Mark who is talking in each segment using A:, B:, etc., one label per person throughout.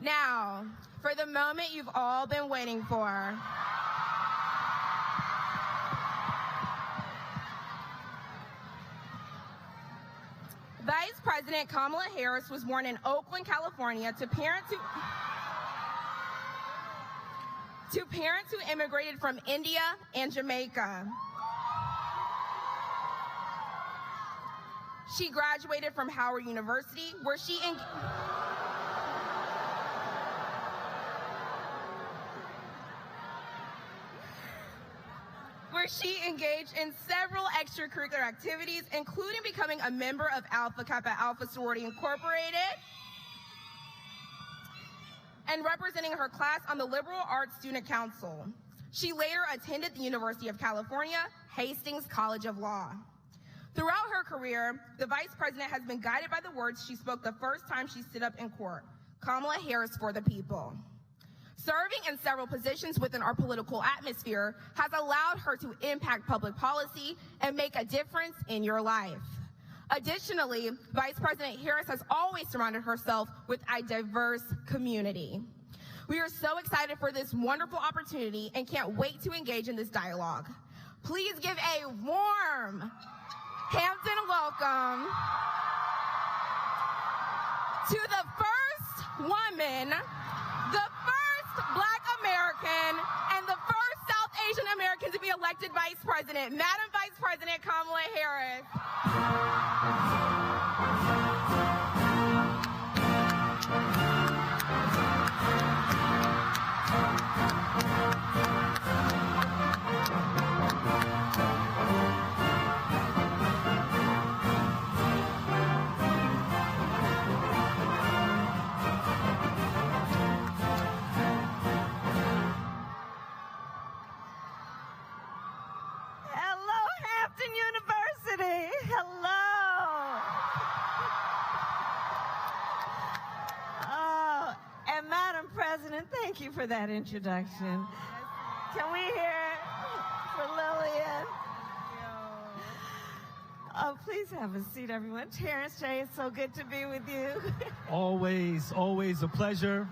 A: Now, for the moment you've all been waiting for. Vice President Kamala Harris was born in Oakland, California to parents who immigrated from India and Jamaica. She graduated from Howard University, where she engaged in several extracurricular activities, including becoming a member of Alpha Kappa Alpha Sorority Incorporated and representing her class on the Liberal Arts Student Council. She later attended the University of California, Hastings College of Law. Throughout her career, the Vice President has been guided by the words she spoke the first time she stood up in court: Kamala Harris for the people. Serving in several positions within our political atmosphere has allowed her to impact public policy and make a difference in your life. Additionally, Vice President Harris has always surrounded herself with a diverse community. We are so excited for this wonderful opportunity and can't wait to engage in this dialogue. Please give a warm Hampton welcome to the first woman, the first Black American, and the first South Asian American to be elected Vice President, Madam Vice President Kamala Harris.
B: Thank you for that introduction. Can we hear it for Lillian? Oh, please have a seat, everyone. Terrence J, it's so good to be with you.
C: Always, always a pleasure.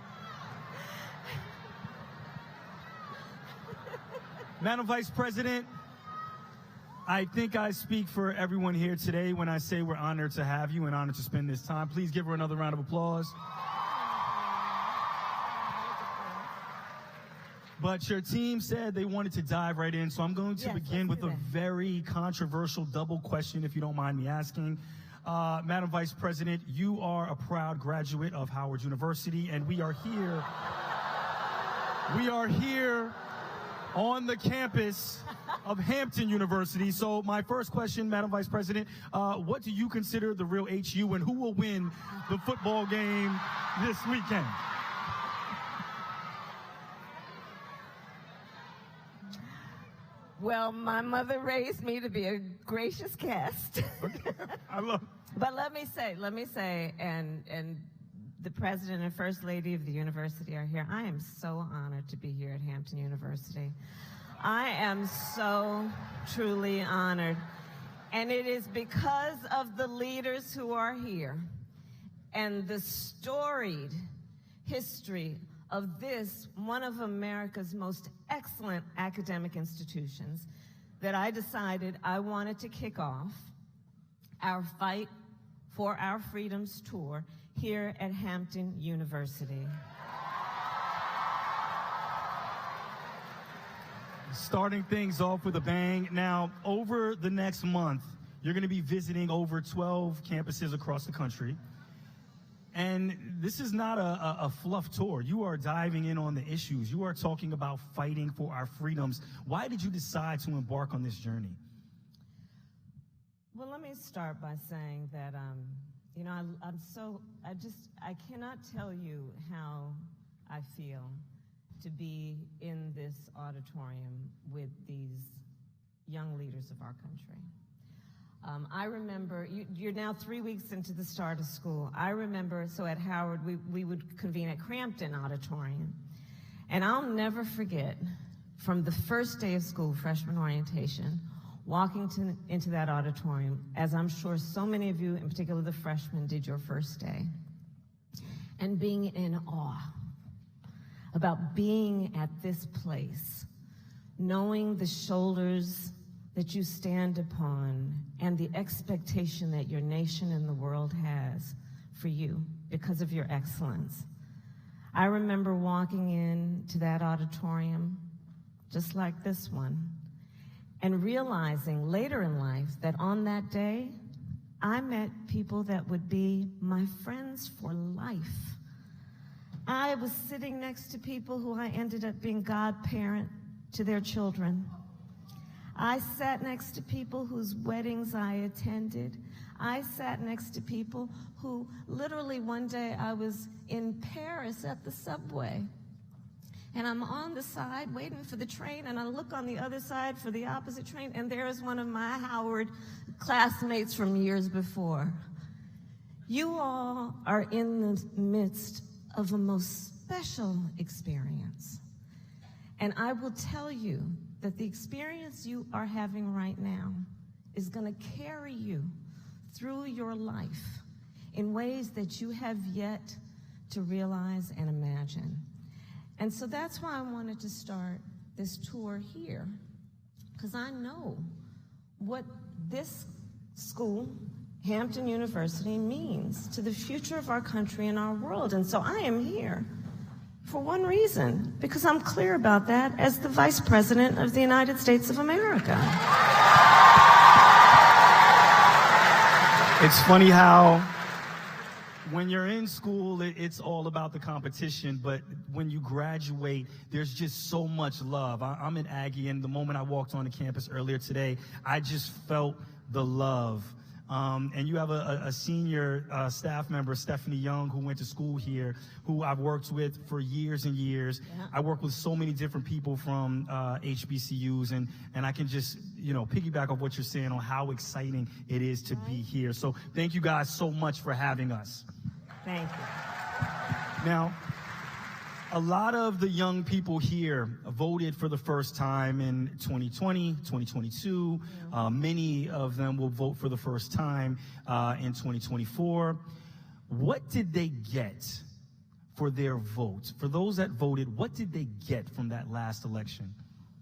C: Madam Vice President, I think I speak for everyone here today when I say we're honored to have you and honored to spend this time. Please give her another round of applause. But your team said they wanted to dive right in, so I'm going to begin with a very controversial double question, if you don't mind me asking. Madam Vice President, you are a proud graduate of Howard University, and we are here on the campus of Hampton University. So my first question, Madam Vice President, what do you consider the real HU, and who will win the football game this weekend?
B: Well, my mother raised me to be a gracious guest.
C: I love it.
B: But let me say, and the President and First Lady of the university are here. I am so honored to be here at Hampton University. I am so truly honored. And it is because of the leaders who are here and the storied history of this, one of America's most excellent academic institutions, that I decided I wanted to kick off our Fight for Our Freedoms tour here at Hampton University.
C: Starting things off with a bang. Now, over the next month, you're going to be visiting over 12 campuses across the country. And this is not a fluff tour. You are diving in on the issues. You are talking about fighting for our freedoms. Why did you decide to embark on this journey?
B: Well, let me start by saying that, you know, I cannot tell you how I feel to be in this auditorium with these young leaders of our country. I remember, you're now 3 weeks into the start of school. I remember, so at Howard, we would convene at Crampton Auditorium. And I'll never forget, from the first day of school, freshman orientation, walking into that auditorium, as I'm sure so many of you, in particular the freshmen, did your first day, and being in awe about being at this place, knowing the shoulders that you stand upon and the expectation that your nation and the world has for you because of your excellence. I remember walking into that auditorium, just like this one, and realizing later in life that on that day, I met people that would be my friends for life. I was sitting next to people who I ended up being godparent to their children. I sat next to people whose weddings I attended. I sat next to people who literally one day I was in Paris at the subway, and I'm on the side waiting for the train, and I look on the other side for the opposite train, and there is one of my Howard classmates from years before. You all are in the midst of a most special experience. And I will tell you that the experience you are having right now is going to carry you through your life in ways that you have yet to realize and imagine. And so that's why I wanted to start this tour here, because I know what this school, Hampton University, means to the future of our country and our world. And so I am here for one reason, because I'm clear about that as the Vice President of the United States of America.
C: It's funny how when you're in school, it's all about the competition, but when you graduate, there's just so much love. I'm an Aggie, and the moment I walked on the campus earlier today, I just felt the love. And you have a senior staff member, Stephanie Young, who went to school here, who I've worked with for years and years.
B: Yeah.
C: I work with so many different people from HBCUs, and I can just, piggyback off what you're saying on how exciting it is to be here. So thank you guys so much for having us.
B: Thank you.
C: Now, a lot of the young people here voted for the first time in 2020, 2022. Many of them will vote for the first time in 2024. What did they get for their vote? For those that voted, what did they get from that last election?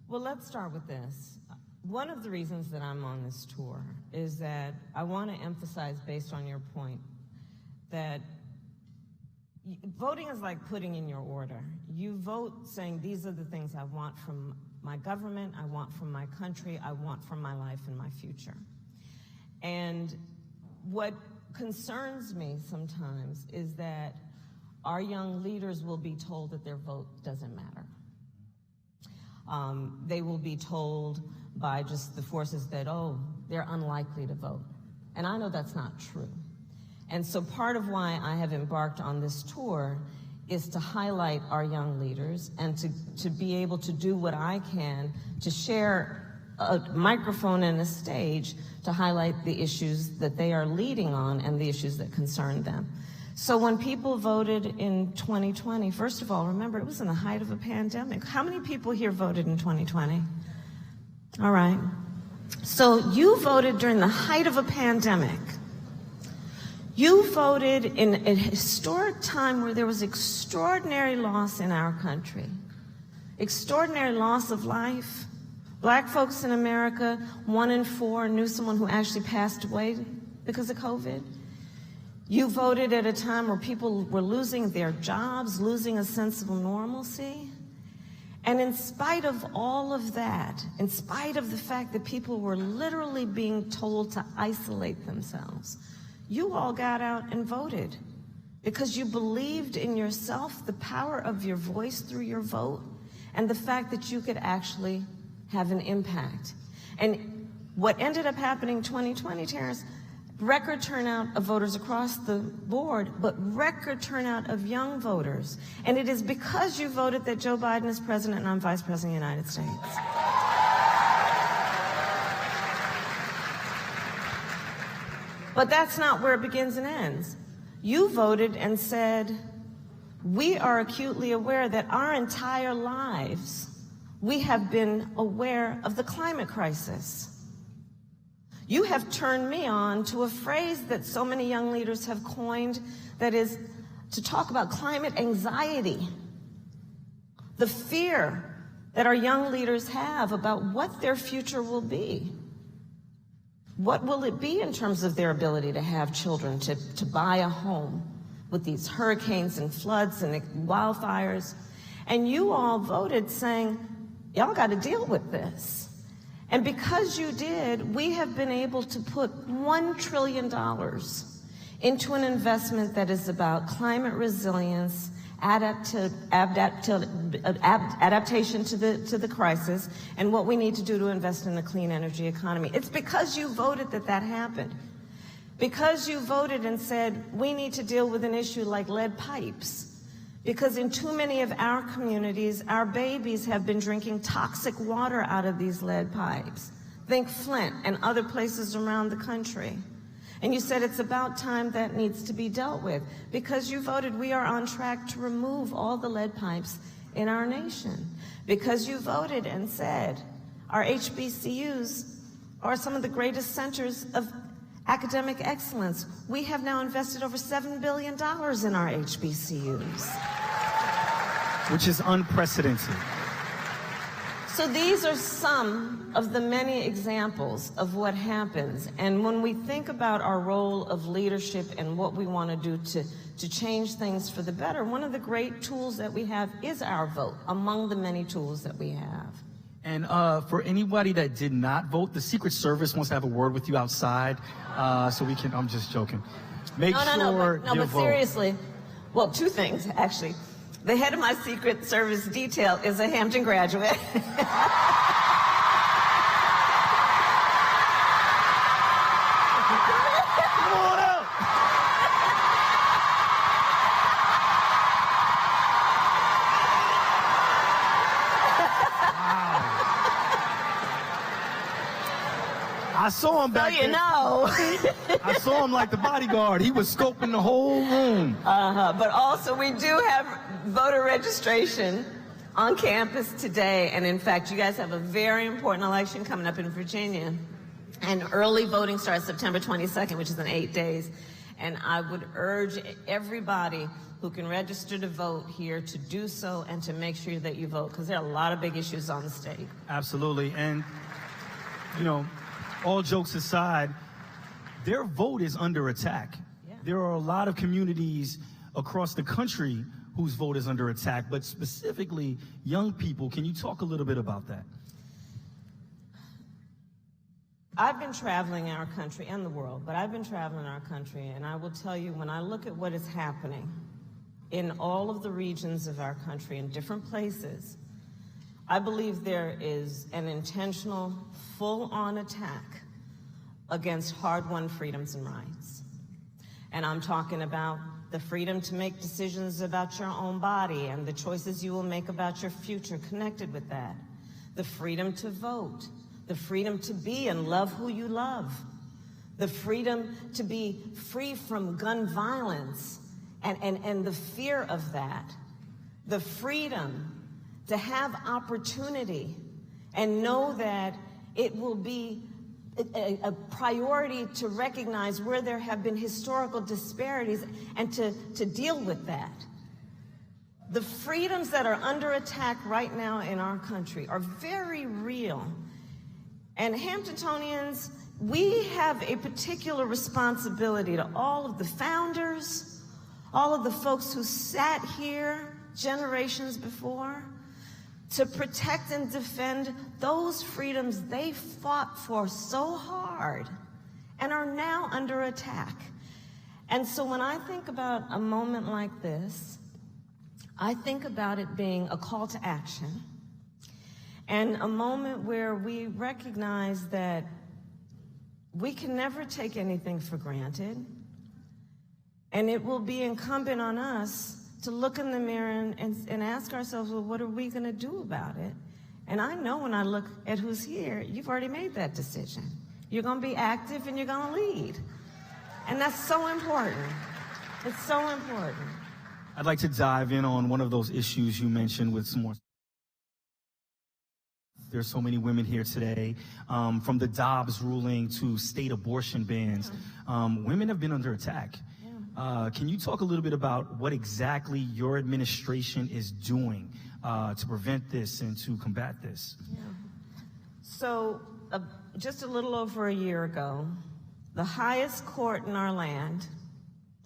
B: Well, let's start with this. One of the reasons that I'm on this tour is that I want to emphasize, based on your point, that voting is like putting in your order. You vote saying, these are the things I want from my government, I want from my country, I want from my life and my future. And what concerns me sometimes is that our young leaders will be told that their vote doesn't matter. They will be told by just the forces that, they're unlikely to vote. And I know that's not true. And so part of why I have embarked on this tour is to highlight our young leaders and to be able to do what I can to share a microphone and a stage to highlight the issues that they are leading on and the issues that concern them. So when people voted in 2020, first of all, remember, it was in the height of a pandemic. How many people here voted in 2020? All right. So you voted during the height of a pandemic. You voted in a historic time where there was extraordinary loss in our country, extraordinary loss of life. Black folks in America, 1 in 4 knew someone who actually passed away because of COVID. You voted at a time where people were losing their jobs, losing a sense of normalcy. And in spite of all of that, in spite of the fact that people were literally being told to isolate themselves, you all got out and voted because you believed in yourself, the power of your voice through your vote, and the fact that you could actually have an impact. And what ended up happening in 2020, Terrence, record turnout of voters across the board, but record turnout of young voters. And it is because you voted that Joe Biden is president and I'm vice president of the United States. But that's not where it begins and ends. You voted and said, we are acutely aware that our entire lives, we have been aware of the climate crisis. You have turned me on to a phrase that so many young leaders have coined, that is to talk about climate anxiety. the fear that our young leaders have about what their future will be. What will it be in terms of their ability to have children, to buy a home with these hurricanes and floods and wildfires? And you all voted saying, y'all got to deal with this. And because you did, we have been able to put $1 trillion into an investment that is about climate resilience, adaptation to the crisis, and what we need to do to invest in a clean energy economy. It's because you voted that happened. Because you voted and said, we need to deal with an issue like lead pipes. Because in too many of our communities, our babies have been drinking toxic water out of these lead pipes. Think Flint and other places around the country. And you said it's about time that needs to be dealt with. Because you voted we are on track to remove all the lead pipes in our nation. Because you voted and said our HBCUs are some of the greatest centers of academic excellence. We have now invested over $7 billion in our HBCUs.
C: Which is unprecedented.
B: So these are some of the many examples of what happens. And when we think about our role of leadership and what we want to do to change things for the better, one of the great tools that we have is our vote, among the many tools that we have.
C: And for anybody that did not vote, the Secret Service wants to have a word with you outside, so we can, I'm just joking. Make sure you
B: but
C: vote.
B: Seriously, well, two things, actually. The head of my Secret Service detail is a Hampton graduate.
C: Come on out. I saw him back there. I saw him like the bodyguard. He was scoping the whole room.
B: But also, we do have voter registration on campus today. And in fact, you guys have a very important election coming up in Virginia. And early voting starts September 22nd, which is in 8 days. And I would urge everybody who can register to vote here to do so and to make sure that you vote, because there are a lot of big issues on the state.
C: Absolutely. And, you know, all jokes aside, their vote is under attack. Yeah. There are a lot of communities across the country whose vote is under attack, but specifically young people. Can you talk a little bit about that?
B: I've been traveling our country and the world, but I've been traveling our country, and I will tell you, when I look at what is happening in all of the regions of our country in different places, I believe there is an intentional, full-on attack against hard-won freedoms and rights. And I'm talking about the freedom to make decisions about your own body and the choices you will make about your future connected with that. The freedom to vote, the freedom to be and love who you love, the freedom to be free from gun violence and the fear of that, the freedom to have opportunity and know that it will be a priority to recognize where there have been historical disparities and to deal with that. The freedoms that are under attack right now in our country are very real. And Hamptonians, we have a particular responsibility to all of the founders, all of the folks who sat here generations before, to protect and defend those freedoms they fought for so hard and are now under attack. And so when I think about a moment like this, I think about it being a call to action and a moment where we recognize that we can never take anything for granted, and it will be incumbent on us to look in the mirror and ask ourselves, well, what are we going to do about it? And I know when I look at who's here, you've already made that decision. You're going to be active and you're going to lead. And that's so important. It's so important.
C: I'd like to dive in on one of those issues you mentioned with some more. There's so many women here today, from the Dobbs ruling to state abortion bans. Women have been under attack. Can you talk a little bit about what exactly your administration is doing to prevent this and to combat this?
B: Yeah. So just a little over a year ago, the highest court in our land,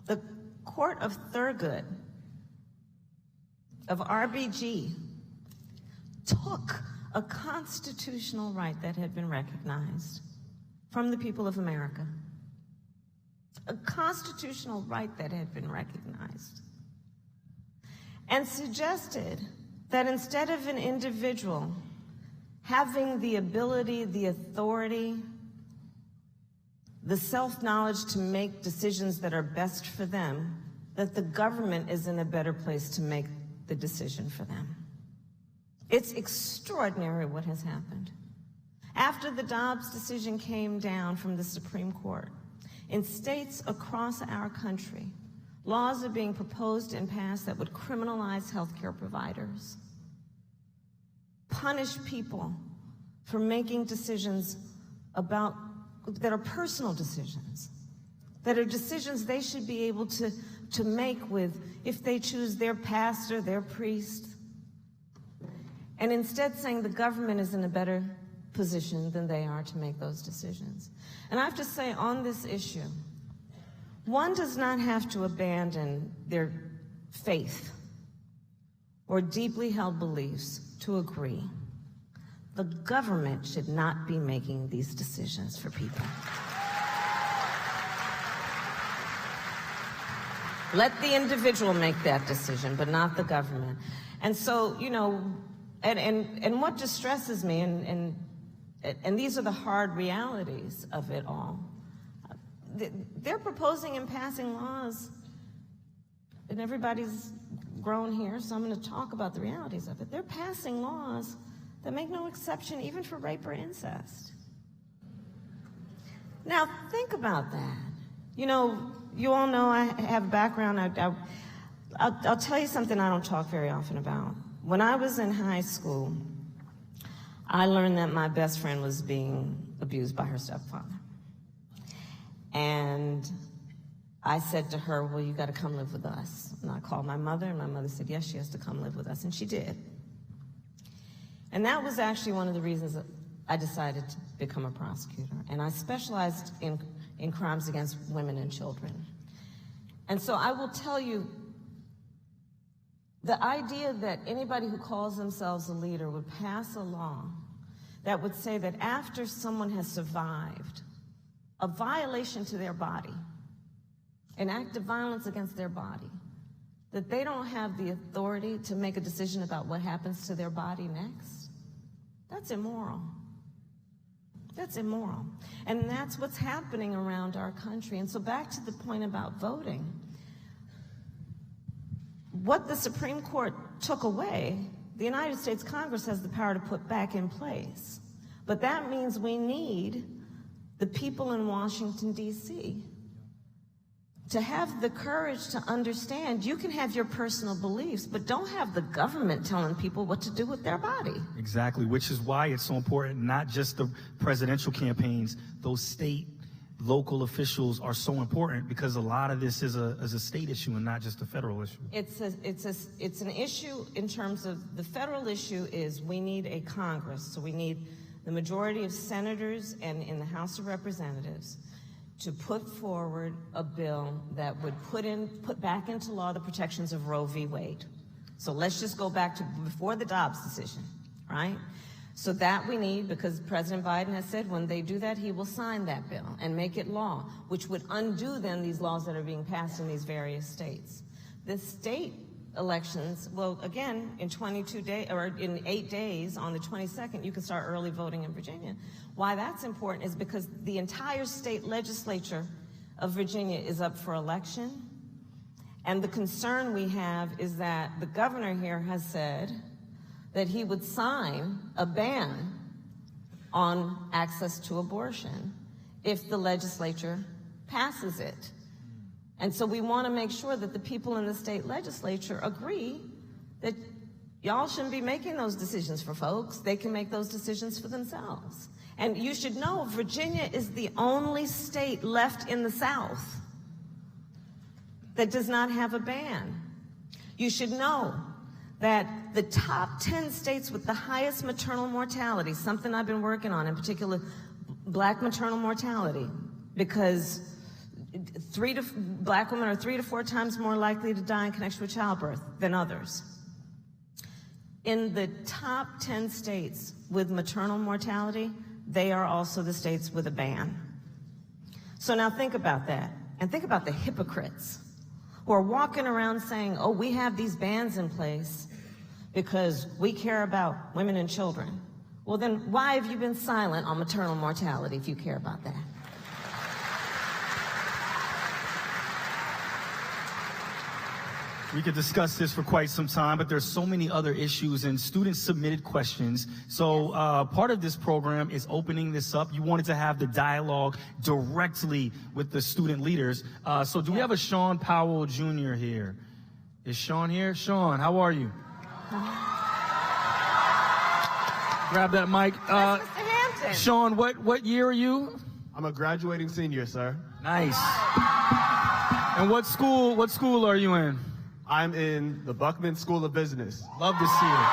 B: the Court of Thurgood of RBG, took a constitutional right that had been recognized from the people of America. A constitutional right that had been recognized, and suggested that instead of an individual having the ability, the authority, the self-knowledge to make decisions that are best for them, that the government is in a better place to make the decision for them. It's extraordinary what has happened. After the Dobbs decision came down from the Supreme Court, in states across our country, laws are being proposed and passed that would criminalize healthcare providers, punish people for making decisions that are personal decisions, that are decisions they should be able to make with, if they choose their pastor, their priest, and instead saying the government is in a better position than they are to make those decisions. And I have to say, on this issue, one does not have to abandon their faith or deeply held beliefs to agree. The government should not be making these decisions for people. Let the individual make that decision, but not the government. And so, you know, and what distresses me, and these are the hard realities of it all, they're proposing and passing laws, and everybody's grown here, so I'm going to talk about the realities of it. They're passing laws that make no exception even for rape or incest. Now, think about that. You know, you all know I have a background. I'll tell you something I don't talk very often about. When I was in high school, I learned that my best friend was being abused by her stepfather. And I said to her, well, you got to come live with us. And I called my mother, and my mother said, yes, she has to come live with us. And she did. And that was actually one of the reasons that I decided to become a prosecutor. And I specialized in crimes against women and children. And so I will tell you, the idea that anybody who calls themselves a leader would pass a law that would say that after someone has survived a violation to their body, an act of violence against their body, that they don't have the authority to make a decision about what happens to their body next, that's immoral. That's immoral. And that's what's happening around our country. And so back to the point about voting. What the Supreme Court took away, the United States Congress has the power to put back in place. But that means we need the people in Washington, D.C. to have the courage to understand you can have your personal beliefs, but don't have the government telling people what to do with their body.
C: Exactly, which is why it's so important, not just the presidential campaigns, those state, local officials are so important, because a lot of this is a state issue and not just a federal issue.
B: It's an issue in terms of the federal issue is we need a Congress, so we need the majority of senators and in the House of Representatives to put forward a bill that would put back into law the protections of Roe v. Wade. So let's just go back to before the Dobbs decision, right? So that we need, because President Biden has said when they do that, he will sign that bill and make it law, which would undo then these laws that are being passed in these various states. The state elections, well, again, in 22 days, or in 8 days, on the 22nd, you can start early voting in Virginia. Why that's important is because the entire state legislature of Virginia is up for election. And the concern we have is that the governor here has said that he would sign a ban on access to abortion if the legislature passes it. And so we want to make sure that the people in the state legislature agree that y'all shouldn't be making those decisions for folks. They can make those decisions for themselves. And you should know Virginia is the only state left in the South that does not have a ban. You should know that the top 10 states with the highest maternal mortality, something I've been working on, in particular black maternal mortality, because black women are 3 to 4 times more likely to die in connection with childbirth than others. In the top 10 states with maternal mortality, they are also the states with a ban. So now think about that, and think about the hypocrites who are walking around saying, oh, we have these bans in place because we care about women and children. Well, then why have you been silent on maternal mortality if you care about that?
C: We could discuss this for quite some time, but there's so many other issues, and students submitted questions. So part of this program is opening this up. You wanted to have the dialogue directly with the student leaders. So do we have a Sean Powell Jr. here? Is Sean here? Sean, how are you? Grab that mic.
B: That's Mr. Hampton.
C: Sean, what year are you?
D: I'm a graduating senior, sir.
C: Nice. And what school are you in?
D: I'm in the Buckman School of Business.
C: Love to see it.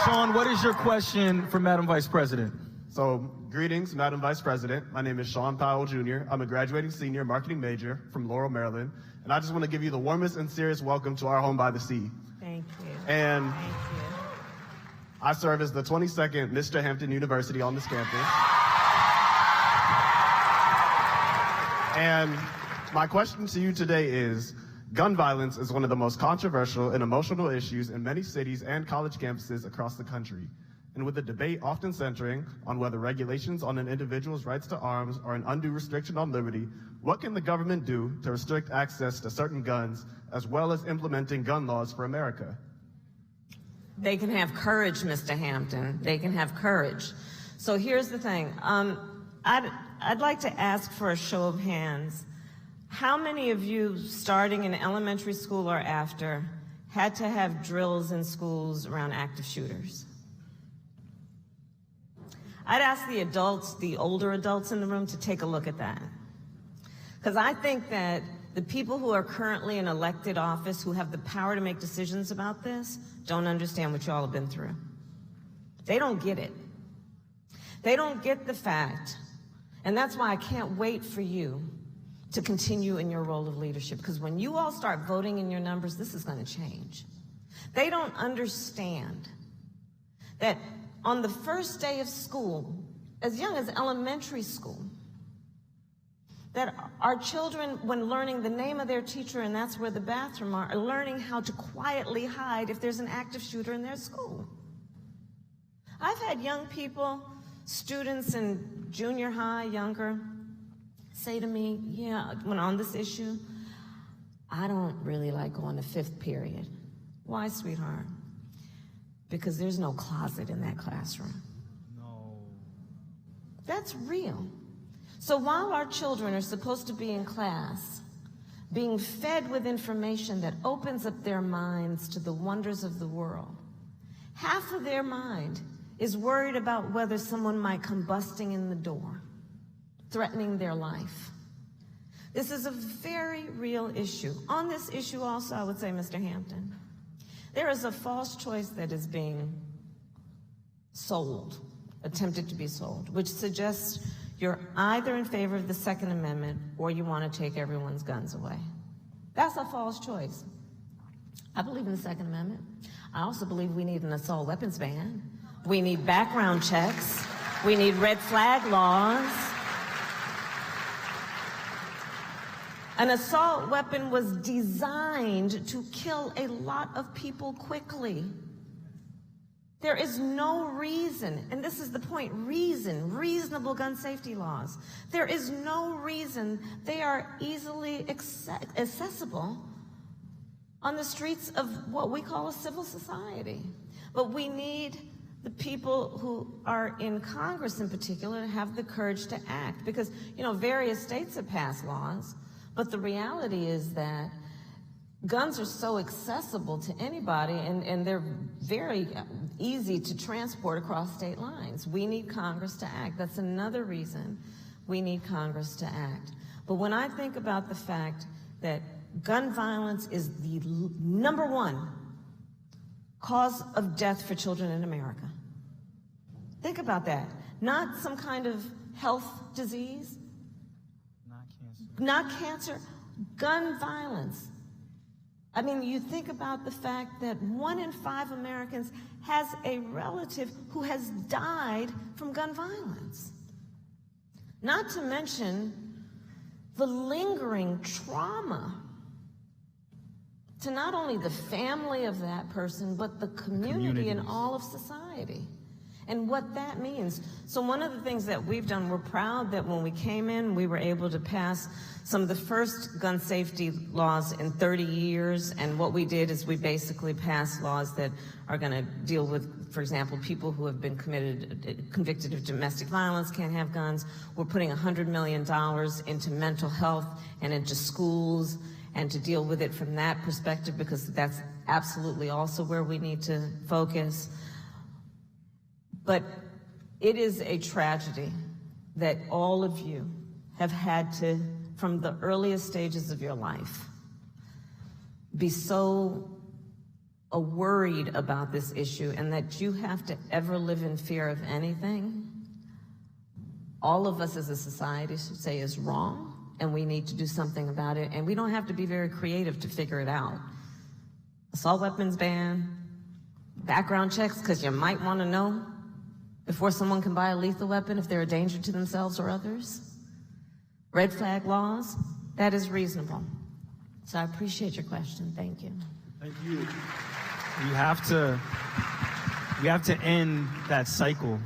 C: Sean, what is your question for Madam Vice President?
D: So, greetings, Madam Vice President. My name is Sean Powell Jr. I'm a graduating senior marketing major from Laurel, Maryland. And I just want to give you the warmest and sincerest welcome to our home by the sea.
B: Thank you.
D: And
B: Thank you.
D: I serve as the 22nd Mr. Hampton University on this campus. And my question to you today is, gun violence is one of the most controversial and emotional issues in many cities and college campuses across the country. And with the debate often centering on whether regulations on an individual's rights to arms are an undue restriction on liberty, what can the government do to restrict access to certain guns, as well as implementing gun laws for America?
B: They can have courage, Mr. Hampton. They can have courage. So here's the thing. I'd like to ask for a show of hands. How many of you, starting in elementary school or after, had to have drills in schools around active shooters? I'd ask the adults, the older adults in the room, to take a look at that. Because I think that the people who are currently in elected office, who have the power to make decisions about this, don't understand what you all have been through. They don't get it. They don't get the fact. And that's why I can't wait for you to continue in your role of leadership, because when you all start voting in your numbers, this is going to change. They don't understand that on the first day of school, as young as elementary school, that our children, when learning the name of their teacher, and that's where the bathroom are learning how to quietly hide if there's an active shooter in their school. I've had young people, students in junior high, younger, say to me, yeah, when on this issue, I don't really like going to fifth period. Why, sweetheart? Because there's no closet in that classroom.
C: No.
B: That's real. So while our children are supposed to be in class, being fed with information that opens up their minds to the wonders of the world, half of their mind is worried about whether someone might come busting in the door, threatening their life. This is a very real issue. On this issue also, I would say, Mr. Hampton, there is a false choice that is being sold, attempted to be sold, which suggests you're either in favor of the Second Amendment or you want to take everyone's guns away. That's a false choice. I believe in the Second Amendment. I also believe we need an assault weapons ban. We need background checks. We need red flag laws. An assault weapon was designed to kill a lot of people quickly. There is no reason, and this is the point, reasonable gun safety laws. There is no reason they are easily accessible on the streets of what we call a civil society. But we need the people who are in Congress in particular to have the courage to act, because, you know, various states have passed laws, but the reality is that guns are so accessible to anybody, and they're very easy to transport across state lines. We need Congress to act. That's another reason we need Congress to act. But when I think about the fact that gun violence is the number one cause of death for children in America. Think about that. Not some kind of health disease, not cancer, gun violence. I mean, you think about the fact that 1 in 5 Americans has a relative who has died from gun violence. Not to mention the lingering trauma to not only the family of that person, but the community and all of society, and what that means. So one of the things that we've done, we're proud that when we came in, we were able to pass some of the first gun safety laws in 30 years, and what we did is we basically passed laws that are going to deal with, for example, people who have been convicted of domestic violence can't have guns. We're putting $100 million into mental health and into schools, and to deal with it from that perspective, because that's absolutely also where we need to focus. But it is a tragedy that all of you have had to, from the earliest stages of your life, be so worried about this issue, and that you have to ever live in fear of anything. All of us as a society should say is wrong, and we need to do something about it, and we don't have to be very creative to figure it out. Assault weapons ban, background checks, because you might want to know before someone can buy a lethal weapon if they're a danger to themselves or others. Red flag laws, that is reasonable. So I appreciate your question. Thank you.
C: Thank you. We have to end that cycle.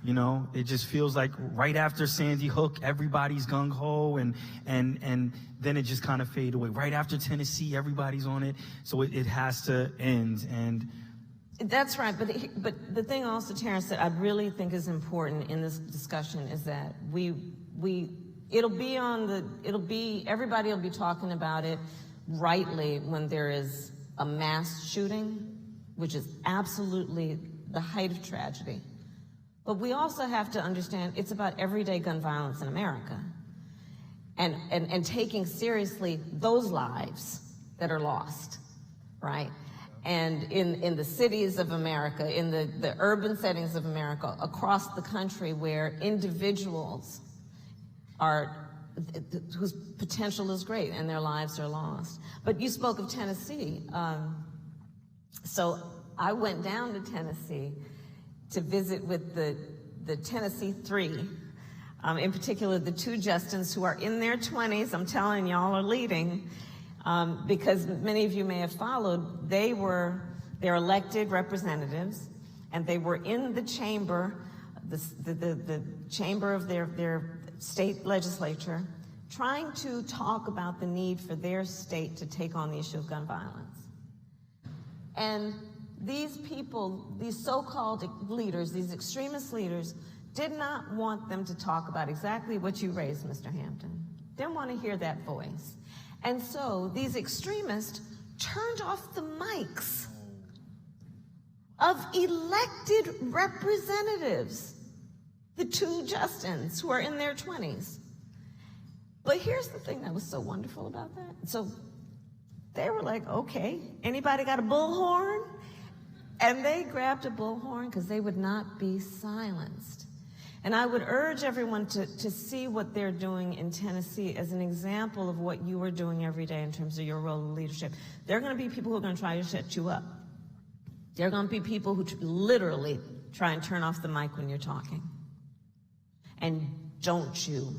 C: You know, it just feels like right after Sandy Hook, everybody's gung-ho, and then it just kind of fade away. Right after Tennessee, everybody's on it. So it has to end. And
B: that's right. But the thing also, Terrence, that I really think is important in this discussion is that everybody will be talking about it rightly when there is a mass shooting, which is absolutely the height of tragedy. But we also have to understand it's about everyday gun violence in America, and taking seriously those lives that are lost, right? And in the cities of America, in the urban settings of America, across the country, where individuals whose potential is great and their lives are lost. But you spoke of Tennessee. So I went down to Tennessee to visit with the Tennessee 3, in particular the 2 Justins who are in their 20s. I'm telling y'all are leading, because many of you may have followed. They're elected representatives, and they were in the chamber, the chamber of their state legislature, trying to talk about the need for their state to take on the issue of gun violence. And these people, these so-called leaders, these extremist leaders, did not want them to talk about exactly what you raised, Mr. Hampton. Didn't want to hear that voice. And so these extremists turned off the mics of elected representatives, the 2 Justins who are in their 20s. But here's the thing that was so wonderful about that. So they were like, okay, anybody got a bullhorn? And they grabbed a bullhorn because they would not be silenced. And I would urge everyone to see what they're doing in Tennessee as an example of what you are doing every day in terms of your role in leadership. There are going to be people who are going to try to shut you up. There are going to be people who literally try and turn off the mic when you're talking. And don't you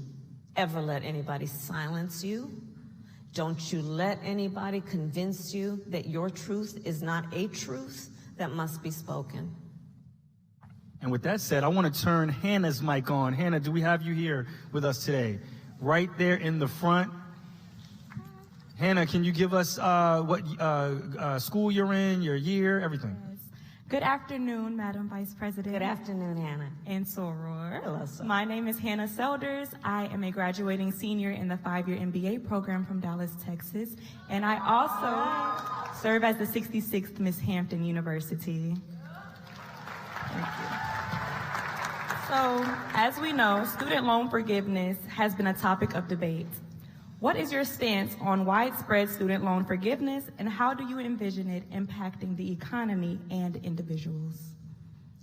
B: ever let anybody silence you. Don't you let anybody convince you that your truth is not a truth that must be spoken.
C: And with that said, I want to turn Hannah's mic on. Hannah, do we have you here with us today? Right there in the front. Hannah, can you give us what school you're in, your year, everything?
E: Yes. Good afternoon, Madam Vice President.
B: Good afternoon, Hannah.
E: And Soror.
B: Hello, sir.
E: My name is Hannah Selders. I am a graduating senior in the 5-year MBA program from Dallas, Texas. And I also serve as the 66th Miss Hampton University. Thank you. So, as we know, student loan forgiveness has been a topic of debate. What is your stance on widespread student loan forgiveness, and how do you envision it impacting the economy and individuals?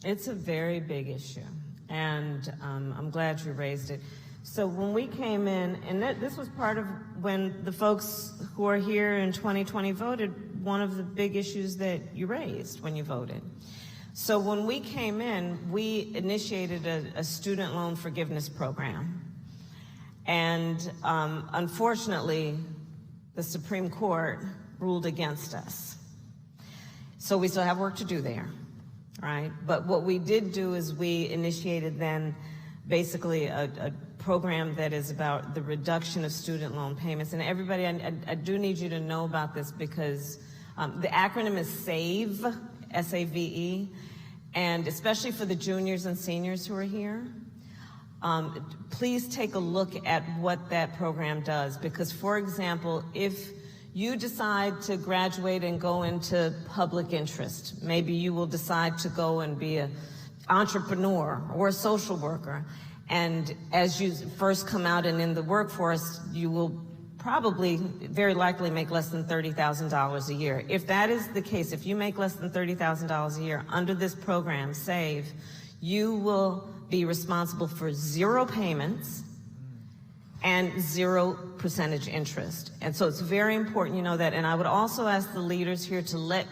B: It's a very big issue, and I'm glad you raised it. So when we came in, and this was part of when the folks who are here in 2020 voted, one of the big issues that you raised when you voted. So when we came in, we initiated a student loan forgiveness program. And unfortunately, the Supreme Court ruled against us. So we still have work to do there, right? But what we did do is we initiated then basically a program that is about the reduction of student loan payments. And everybody, I do need you to know about this because the acronym is SAVE, S-A-V-E, and especially for the juniors and seniors who are here, please take a look at what that program does. Because, for example, if you decide to graduate and go into public interest, maybe you will decide to go and be an entrepreneur or a social worker. And as you first come out and in the workforce, you will probably very likely make less than $30,000 a year. If that is the case, if you make less than $30,000 a year under this program, SAVE, you will be responsible for 0 payments and 0% interest. And so it's very important you know that. And I would also ask the leaders here to let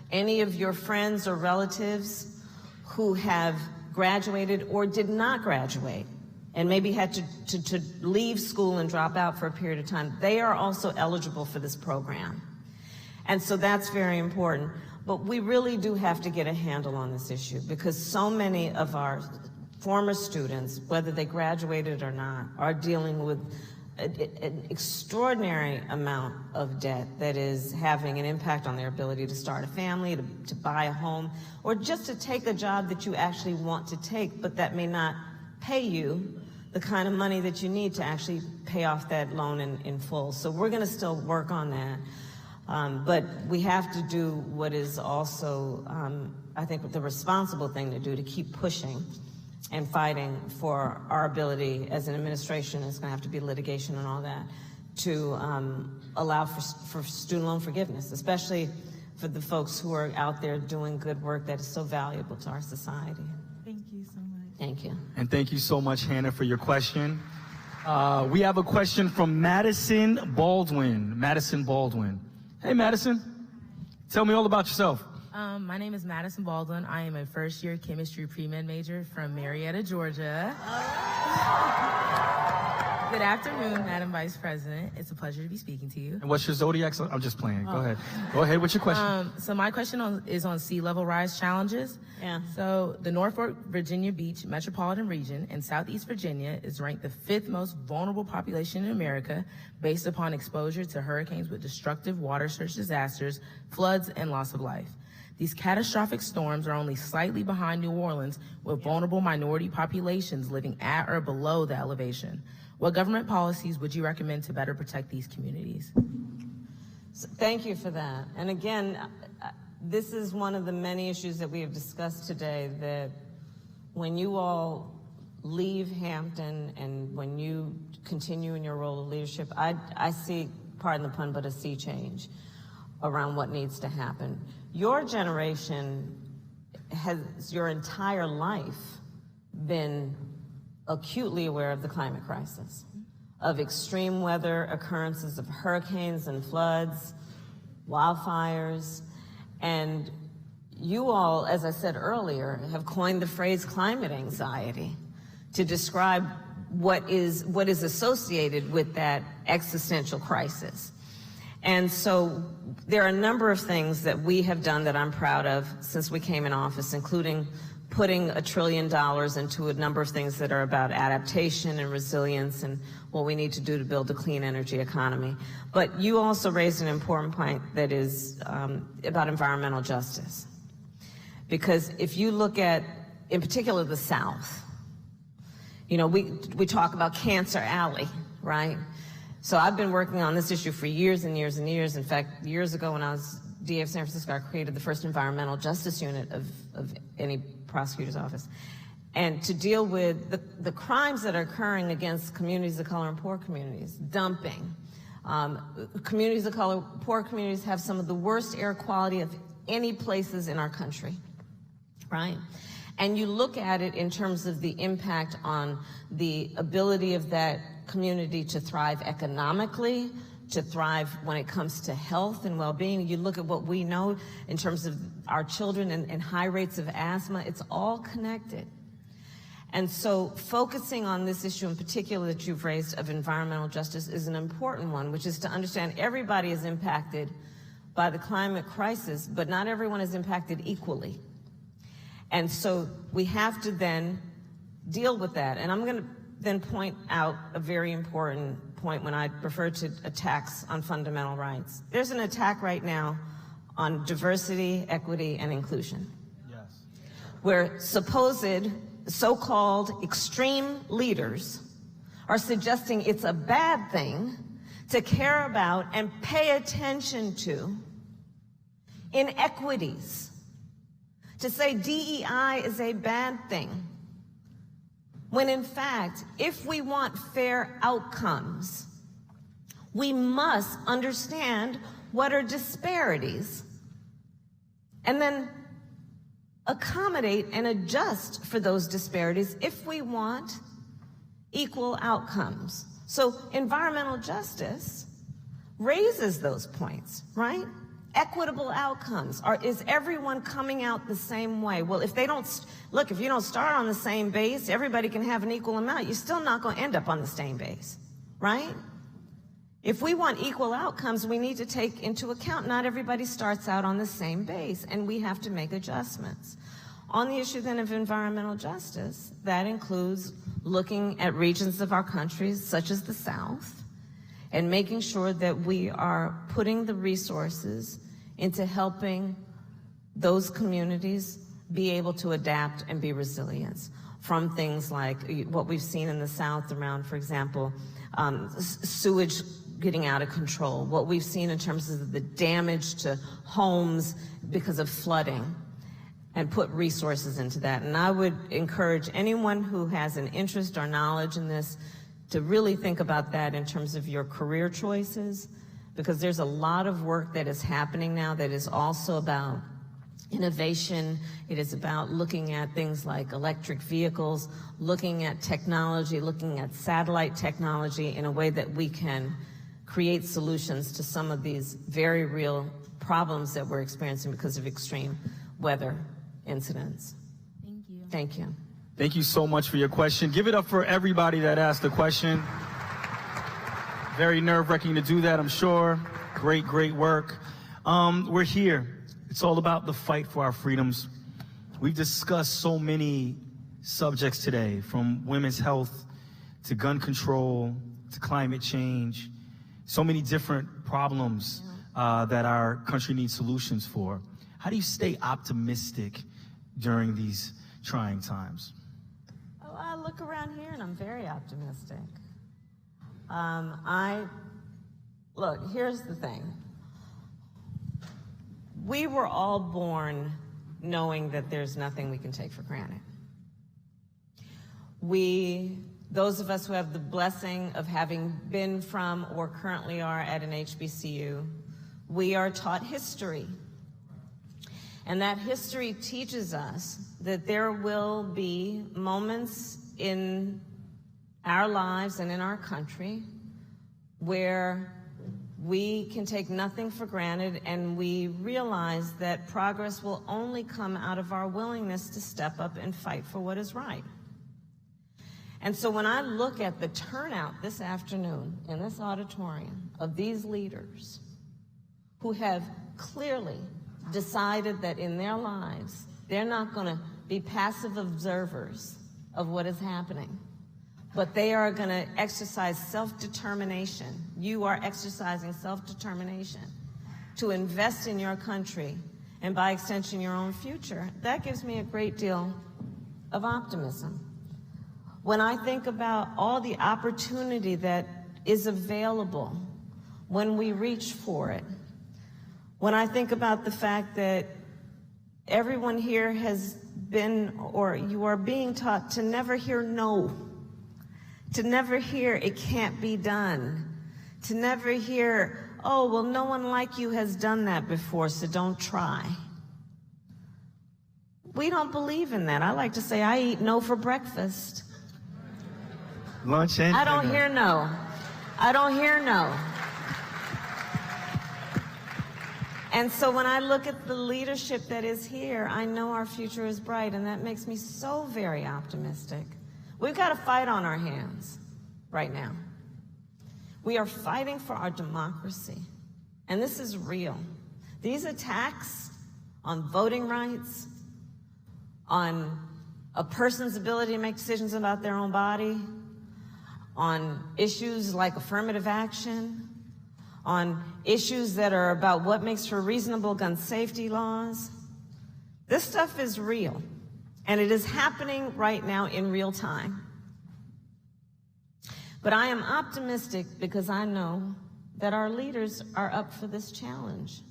B: any of your friends or relatives who have graduated or did not graduate and maybe had to leave school and drop out for a period of time, they are also eligible for this program. And so that's very important. But we really do have to get a handle on this issue because so many of our former students, whether they graduated or not, are dealing with an extraordinary amount of debt that is having an impact on their ability to start a family, to buy a home, or just to take a job that you actually want to take, but that may not pay you the kind of money that you need to actually pay off that loan in full. So we're going to still work on that. But we have to do what is also, I think, the responsible thing to do, to keep pushing and fighting for our ability as an administration. It's going to have to be litigation and all that, to allow for student loan forgiveness, especially for the folks who are out there doing good work that is so valuable to our society.
E: Thank you so much.
B: Thank you.
C: And thank you so much, Hannah, for your question. We have a question from Madison Baldwin. Madison Baldwin. Hey, Madison. Tell me all about yourself.
F: My name is Madison Baldwin. I am a first-year chemistry pre-med major from Marietta, Georgia. Good afternoon, Madam Vice President. It's a pleasure to be speaking to you.
C: And what's your zodiac? I'm just playing. Go ahead. Go ahead. What's your question?
F: So my question is on sea level rise challenges.
B: Yeah.
F: So the Norfolk, Virginia Beach metropolitan region in Southeast Virginia is ranked the 5th most vulnerable population in America based upon exposure to hurricanes with destructive water surge disasters, floods, and loss of life. These catastrophic storms are only slightly behind New Orleans, with vulnerable minority populations living at or below the elevation. What government policies would you recommend to better protect these communities?
B: So thank you for that. And again, this is one of the many issues that we have discussed today, that when you all leave Hampton and when you continue in your role of leadership, I see, pardon the pun, but a sea change around what needs to happen. Your generation has your entire life been acutely aware of the climate crisis, of extreme weather occurrences, of hurricanes and floods, wildfires, and you all, as I said earlier, have coined the phrase climate anxiety to describe what is associated with that existential crisis. And so there are a number of things that we have done that I'm proud of since we came in office, including putting $1 trillion into a number of things that are about adaptation and resilience and what we need to do to build a clean energy economy. But you also raised an important point that is about environmental justice. Because if you look at, in particular, the South, you know, we talk about Cancer Alley, right? So I've been working on this issue for years and years and years. In fact, years ago when I was DA of San Francisco, I created the first environmental justice unit of any prosecutor's office. And to deal with the crimes that are occurring against communities of color and poor communities, dumping, Communities of color, poor communities have some of the worst air quality of any places in our country, right? And you look at it in terms of the impact on the ability of that community to thrive economically, to thrive when it comes to health and well-being. You look at what we know in terms of our children and high rates of asthma, it's all connected. And so focusing on this issue in particular that you've raised of environmental justice is an important one, which is to understand everybody is impacted by the climate crisis, but not everyone is impacted equally. And so we have to then deal with that. And I'm going to then point out a very important point when I refer to attacks on fundamental rights. There's an attack right now on diversity, equity, and inclusion.
C: Yes.
B: Where supposed so-called extreme leaders are suggesting it's a bad thing to care about and pay attention to inequities, to say DEI is a bad thing, when in fact, if we want fair outcomes, we must understand what are disparities and then accommodate and adjust for those disparities if we want equal outcomes. So environmental justice raises those points, right? Equitable outcomes. Is everyone coming out the same way? Well, if they don't, look, if you don't start on the same base, everybody can have an equal amount. You're still not going to end up on the same base, right? If we want equal outcomes, we need to take into account not everybody starts out on the same base, and we have to make adjustments. On the issue then of environmental justice, that includes looking at regions of our countries, such as the South, and making sure that we are putting the resources into helping those communities be able to adapt and be resilient from things like what we've seen in the South around, for example, sewage getting out of control, what we've seen in terms of the damage to homes because of flooding, and put resources into that. And I would encourage anyone who has an interest or knowledge in this to really think about that in terms of your career choices, because there's a lot of work that is happening now that is also about innovation. It is about looking at things like electric vehicles, looking at technology, looking at satellite technology in a way that we can create solutions to some of these very real problems that we're experiencing because of extreme weather incidents.
E: Thank you.
B: Thank you.
C: Thank you so much for your question. Give it up for everybody that asked the question. Very nerve-wracking to do that, I'm sure. Great, great work. We're here. It's all about the fight for our freedoms. We've discussed so many subjects today, from women's health to gun control to climate change. So many different problems that our country needs solutions for. How do you stay optimistic during these trying times?
B: Oh, I look around here and I'm very optimistic. Look, here's the thing. We were all born knowing that there's nothing we can take for granted. Those of us who have the blessing of having been from or currently are at an HBCU, we are taught history. And that history teaches us that there will be moments in our lives and in our country where we can take nothing for granted, and we realize that progress will only come out of our willingness to step up and fight for what is right. And so when I look at the turnout this afternoon in this auditorium of these leaders who have clearly decided that in their lives, they're not going to be passive observers of what is happening, but they are going to exercise self-determination. You are exercising self-determination to invest in your country and, by extension, your own future. That gives me a great deal of optimism. When I think about all the opportunity that is available when we reach for it, when I think about the fact that everyone here has been, or you are being taught to never hear no, to never hear it can't be done, To never hear, oh, well, no one like you has done that before, so don't try. We don't believe in that. I like to say I eat no for breakfast.
C: Lunch and
B: I don't
C: dinner.
B: hear no. I don't hear no. And so when I look at the leadership that is here, I know our future is bright, and that makes me so very optimistic. We've got a fight on our hands right now. We are fighting for our democracy, and this is real. These attacks on voting rights, on a person's ability to make decisions about their own body, on issues like affirmative action, on issues that are about what makes for reasonable gun safety laws. This stuff is real, and it is happening right now in real time. But I am optimistic because I know that our leaders are up for this challenge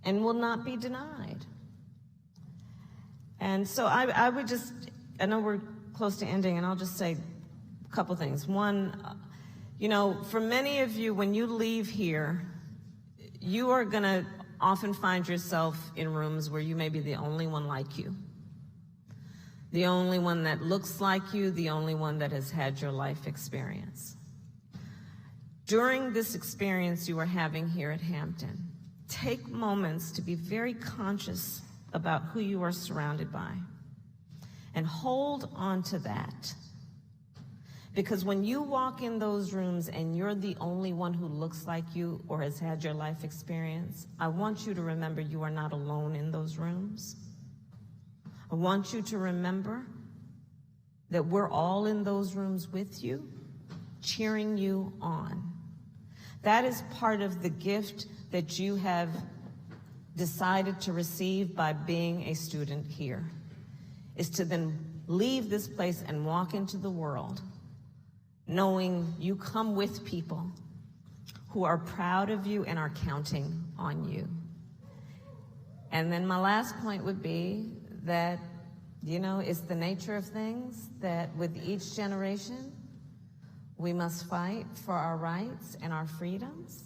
B: and will not be denied. And so I would just, I know we're close to ending, and I'll just say a couple things. One, you know, for many of you, when you leave here, you are going to often find yourself in rooms where you may be the only one like you, the only one that looks like you, the only one that has had your life experience. During this experience you are having here at Hampton, take moments to be very conscious about who you are surrounded by, and hold on to that. Because when you walk in those rooms and you're the only one who looks like you or has had your life experience, I want you to remember you are not alone in those rooms. I want you to remember that we're all in those rooms with you, cheering you on. That is part of the gift that you have decided to receive by being a student here, is to then leave this place and walk into the world knowing you come with people who are proud of you and are counting on you. And then my last point would be that, you know, it's the nature of things that with each generation, we must fight for our rights and our freedoms.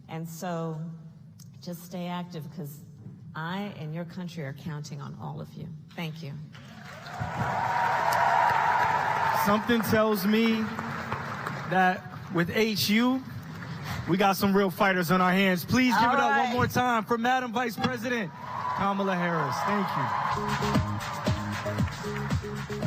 B: And so just stay active, because I and your country are counting on all of you. Thank you.
C: Something tells me that with HU, we got some real fighters on our hands. Please give it up one more time for Madam Vice President Kamala Harris. Thank you.